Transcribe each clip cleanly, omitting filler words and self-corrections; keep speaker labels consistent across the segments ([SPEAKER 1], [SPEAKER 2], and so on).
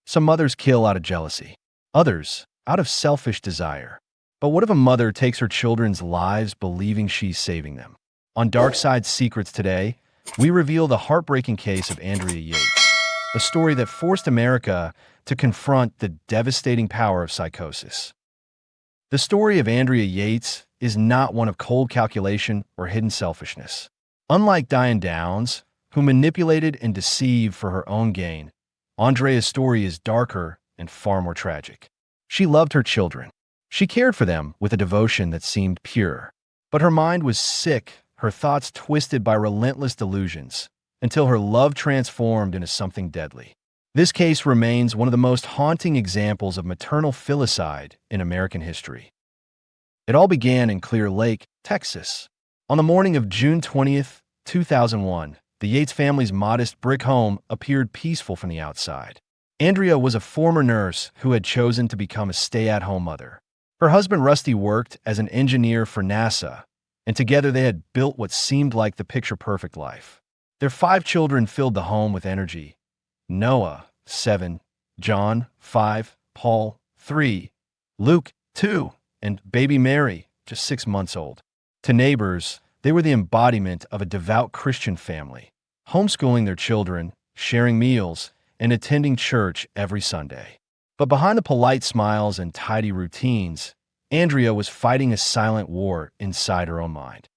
[SPEAKER 1] Some mothers kill out of jealousy, others out of selfish desire. But what if a mother takes her children's lives believing she's saving them? On Dark Side Secrets today, we reveal the heartbreaking case of Andrea Yates, a story that forced America to confront the devastating power of psychosis. The story of Andrea Yates is not one of cold calculation or hidden selfishness. Unlike Diane Downs, who manipulated and deceived for her own gain, Andrea's story is darker and far more tragic. She loved her children. She cared for them with a devotion that seemed pure. But her mind was sick, her thoughts twisted by relentless delusions, until her love transformed into something deadly. This case remains one of the most haunting examples of maternal filicide in American history. It all began in Clear Lake, Texas. On the morning of June 20th, 2001, the Yates family's modest brick home appeared peaceful from the outside. Andrea was a former nurse who had chosen to become a stay-at-home mother. Her husband Rusty worked as an engineer for NASA, and together they had built what seemed like the picture-perfect life. Their 5 children filled the home with energy. Noah, 7, John, 5, Paul, 3, Luke, 2, and baby Mary, just 6 months old. To neighbors, they were the embodiment of a devout Christian family, homeschooling their children, sharing meals, and attending church every Sunday. But behind the polite smiles and tidy routines, Andrea was fighting a silent war inside her own mind.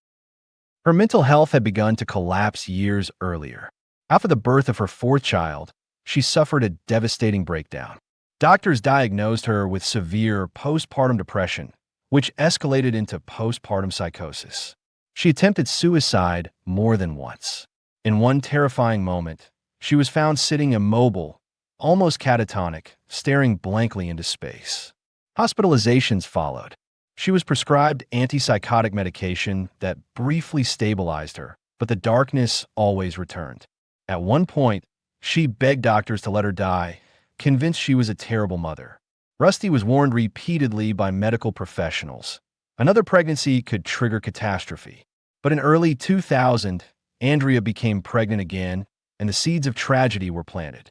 [SPEAKER 1] Her mental health had begun to collapse years earlier. After the birth of her 4th child, she suffered a devastating breakdown. Doctors diagnosed her with severe postpartum depression, which escalated into postpartum psychosis. She attempted suicide more than once. In one terrifying moment, she was found sitting immobile, almost catatonic, staring blankly into space. Hospitalizations followed. She was prescribed antipsychotic medication that briefly stabilized her, but the darkness always returned. At one point, she begged doctors to let her die, convinced she was a terrible mother. Rusty was warned repeatedly by medical professionals. Another pregnancy could trigger catastrophe. But in early 2000, Andrea became pregnant again, and the seeds of tragedy were planted.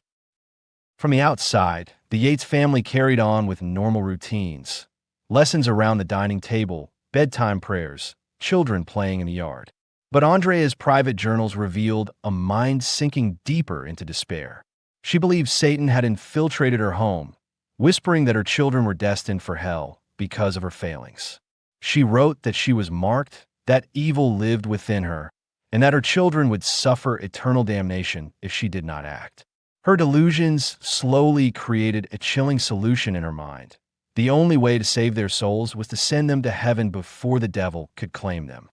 [SPEAKER 1] From the outside, the Yates family carried on with normal routines. Lessons around the dining table, bedtime prayers, children playing in the yard. But Andrea's private journals revealed a mind sinking deeper into despair. She believed Satan had infiltrated her home, whispering that her children were destined for hell because of her failings. She wrote that she was marked, that evil lived within her, and that her children would suffer eternal damnation if she did not act. Her delusions slowly created a chilling solution in her mind. The only way to save their souls was to send them to heaven before the devil could claim them.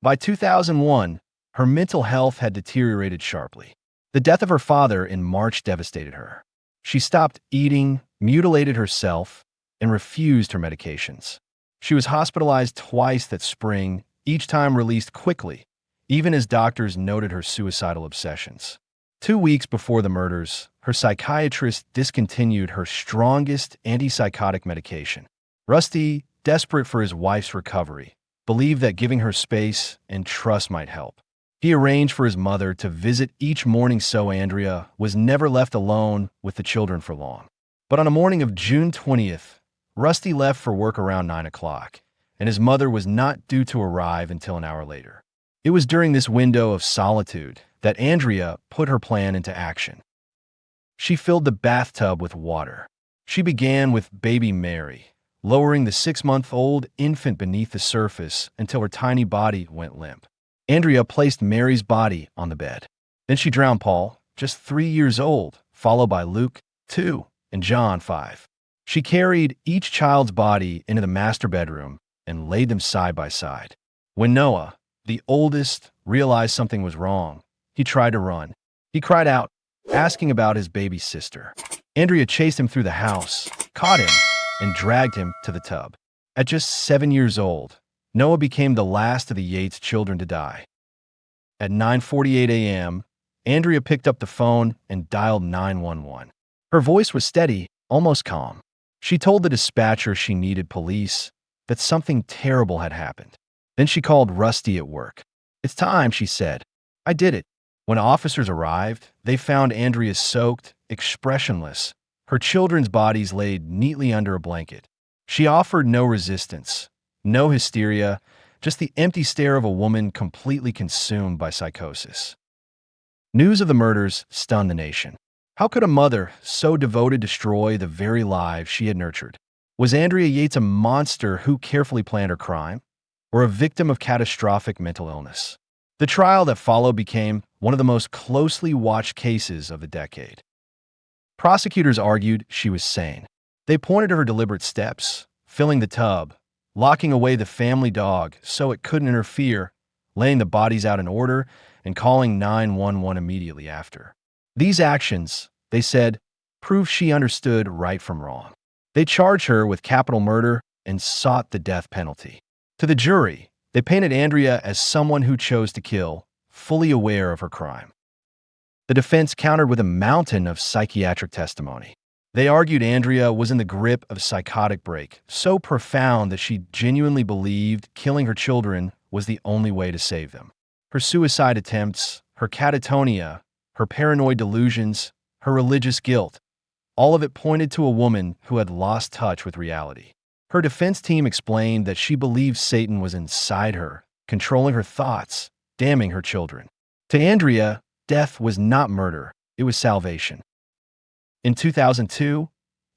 [SPEAKER 1] By 2001, her mental health had deteriorated sharply. The death of her father in March devastated her. She stopped eating, mutilated herself, and refused her medications. She was hospitalized twice that spring, each time released quickly, even as doctors noted her suicidal obsessions. 2 weeks before the murders, her psychiatrist discontinued her strongest antipsychotic medication. Rusty, desperate for his wife's recovery, believed that giving her space and trust might help. He arranged for his mother to visit each morning so Andrea was never left alone with the children for long. But on a morning of June 20th, Rusty left for work around 9 o'clock, and his mother was not due to arrive until an hour later. It was during this window of solitude that Andrea put her plan into action. She filled the bathtub with water. She began with baby Mary, lowering the 6-month-old infant beneath the surface until her tiny body went limp. Andrea placed Mary's body on the bed. Then she drowned Paul, just 3 years old, followed by Luke, 2, and John, 5. She carried each child's body into the master bedroom and laid them side by side. When Noah, the oldest, realized something was wrong, he tried to run. He cried out, asking about his baby sister. Andrea chased him through the house, caught him, and dragged him to the tub. At just 7 years old, Noah became the last of the Yates children to die. At 9:48 a.m., Andrea picked up the phone and dialed 911. Her voice was steady, almost calm. She told the dispatcher she needed police, that something terrible had happened. Then she called Rusty at work. "It's time," she said. "I did it." When officers arrived, they found Andrea soaked, expressionless, her children's bodies laid neatly under a blanket. She offered no resistance, no hysteria, just the empty stare of a woman completely consumed by psychosis. News of the murders stunned the nation. How could a mother so devoted destroy the very lives she had nurtured? Was Andrea Yates a monster who carefully planned her crime, or a victim of catastrophic mental illness? The trial that followed became one of the most closely watched cases of the decade. Prosecutors argued she was sane. They pointed to her deliberate steps, filling the tub, locking away the family dog so it couldn't interfere, laying the bodies out in order, and calling 911 immediately after. These actions, they said, proved she understood right from wrong. They charged her with capital murder and sought the death penalty. To the jury, they painted Andrea as someone who chose to kill, fully aware of her crime. The defense countered with a mountain of psychiatric testimony. They argued Andrea was in the grip of a psychotic break, so profound that she genuinely believed killing her children was the only way to save them. Her suicide attempts, her catatonia, her paranoid delusions, her religious guilt, all of it pointed to a woman who had lost touch with reality. Her defense team explained that she believed Satan was inside her, controlling her thoughts, damning her children. To Andrea, death was not murder, it was salvation. In 2002,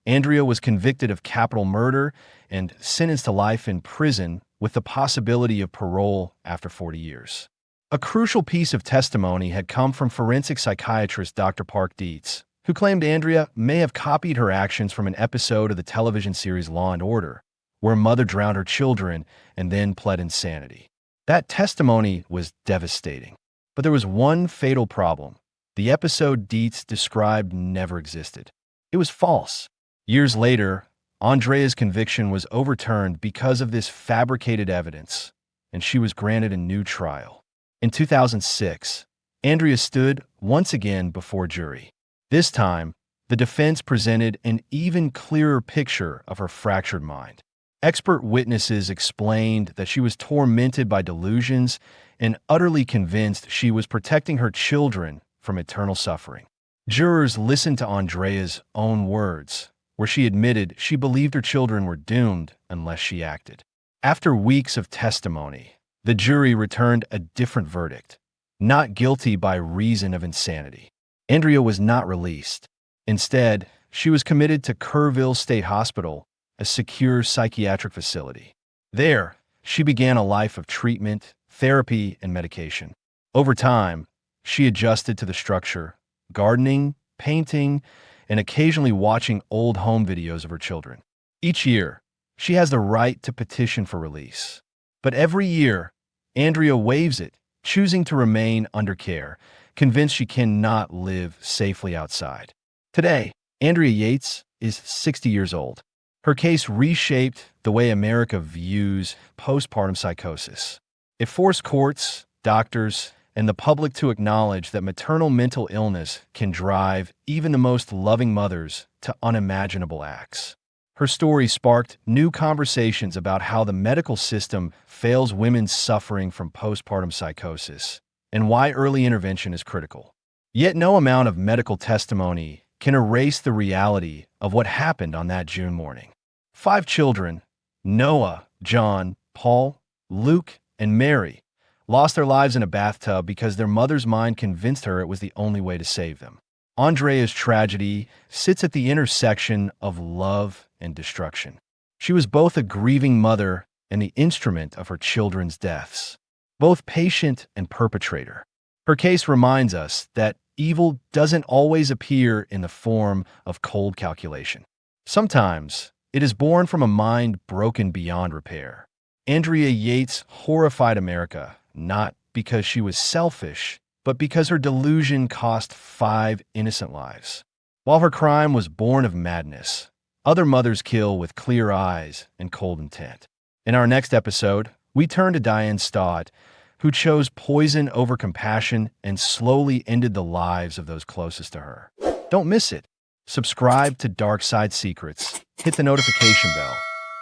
[SPEAKER 1] Andrea was convicted of capital murder and sentenced to life in prison with the possibility of parole after 40 years. A crucial piece of testimony had come from forensic psychiatrist Dr. Park Dietz, who claimed Andrea may have copied her actions from an episode of the television series Law & Order, where a mother drowned her children and then pled insanity. That testimony was devastating. But there was one fatal problem. The episode Dietz described never existed. It was false. Years later, Andrea's conviction was overturned because of this fabricated evidence, and she was granted a new trial. In 2006, Andrea stood once again before jury. This time, the defense presented an even clearer picture of her fractured mind. Expert witnesses explained that she was tormented by delusions and utterly convinced she was protecting her children from eternal suffering. Jurors listened to Andrea's own words, where she admitted she believed her children were doomed unless she acted. After weeks of testimony, the jury returned a different verdict: not guilty by reason of insanity. Andrea was not released. Instead, she was committed to Kerrville State Hospital, a secure psychiatric facility. There, she began a life of treatment, therapy, and medication. Over time, she adjusted to the structure, gardening, painting, and occasionally watching old home videos of her children. Each year, she has the right to petition for release. But every year, Andrea waives it, choosing to remain under care, convinced she cannot live safely outside. Today, Andrea Yates is 60 years old. Her case reshaped the way America views postpartum psychosis. It forced courts, doctors, and the public to acknowledge that maternal mental illness can drive even the most loving mothers to unimaginable acts. Her story sparked new conversations about how the medical system fails women suffering from postpartum psychosis and why early intervention is critical. Yet no amount of medical testimony can erase the reality of what happened on that June morning. 5 children, Noah, John, Paul, Luke, and Mary, lost their lives in a bathtub because their mother's mind convinced her it was the only way to save them. Andrea's tragedy sits at the intersection of love and destruction. She was both a grieving mother and the instrument of her children's deaths, both patient and perpetrator. Her case reminds us that evil doesn't always appear in the form of cold calculation. Sometimes it is born from a mind broken beyond repair. Andrea Yates horrified America, not because she was selfish, but because her delusion cost 5 innocent lives. While her crime was born of madness, other mothers kill with clear eyes and cold intent. In our next episode, we turn to Diane Stott, who chose poison over compassion and slowly ended the lives of those closest to her. Don't miss it. Subscribe to Dark Side Secrets, hit the notification bell,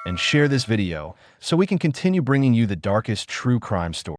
[SPEAKER 1] and share this video so we can continue bringing you the darkest true crime stories.